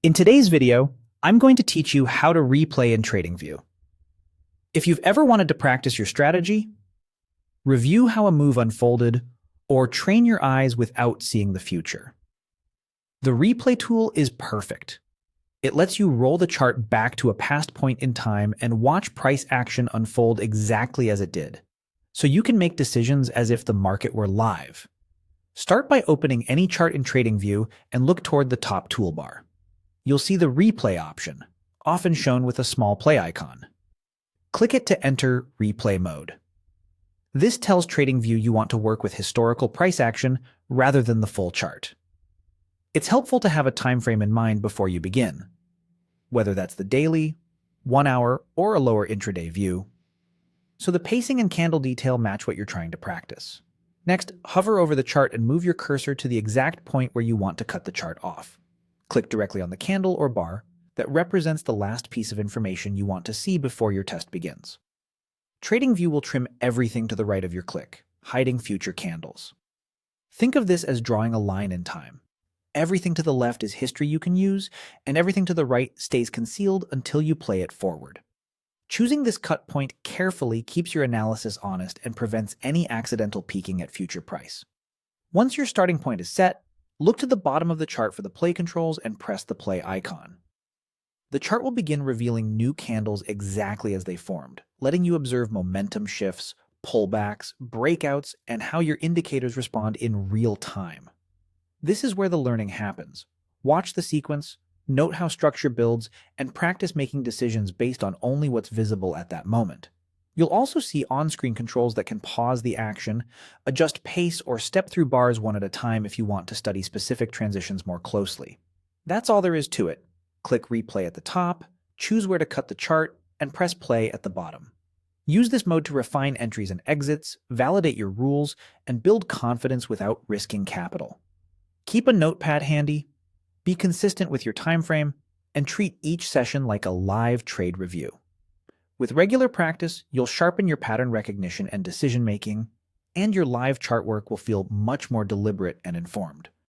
In today's video, I'm going to teach you how to replay in TradingView. If you've ever wanted to practice your strategy, review how a move unfolded, or train your eyes without seeing the future, the replay tool is perfect. It lets you roll the chart back to a past point in time and watch price action unfold exactly as it did, so you can make decisions as if the market were live. Start by opening any chart in TradingView and look toward the top toolbar. You'll see the replay option, often shown with a small play icon. Click it to enter replay mode. This tells TradingView you want to work with historical price action rather than the full chart. It's helpful to have a time frame in mind before you begin, whether that's the daily, 1 hour, or a lower intraday view, so the pacing and candle detail match what you're trying to practice. Next, hover over the chart and move your cursor to the exact point where you want to cut the chart off. Click directly on the candle or bar that represents the last piece of information you want to see before your test begins. TradingView will trim everything to the right of your click, hiding future candles. Think of this as drawing a line in time. Everything to the left is history you can use, and everything to the right stays concealed until you play it forward. Choosing this cut point carefully keeps your analysis honest and prevents any accidental peeking at future price. Once your starting point is set, look to the bottom of the chart for the play controls and press the play icon. The chart will begin revealing new candles exactly as they formed, letting you observe momentum shifts, pullbacks, breakouts, and how your indicators respond in real time. This is where the learning happens. Watch the sequence, note how structure builds, and practice making decisions based on only what's visible at that moment. You'll also see on-screen controls that can pause the action, adjust pace, or step through bars one at a time if you want to study specific transitions more closely. That's all there is to it. Click Replay at the top, choose where to cut the chart, and press Play at the bottom. Use this mode to refine entries and exits, validate your rules, and build confidence without risking capital. Keep a notepad handy, be consistent with your time frame, and treat each session like a live trade review. With regular practice, you'll sharpen your pattern recognition and decision-making, and your live chart work will feel much more deliberate and informed.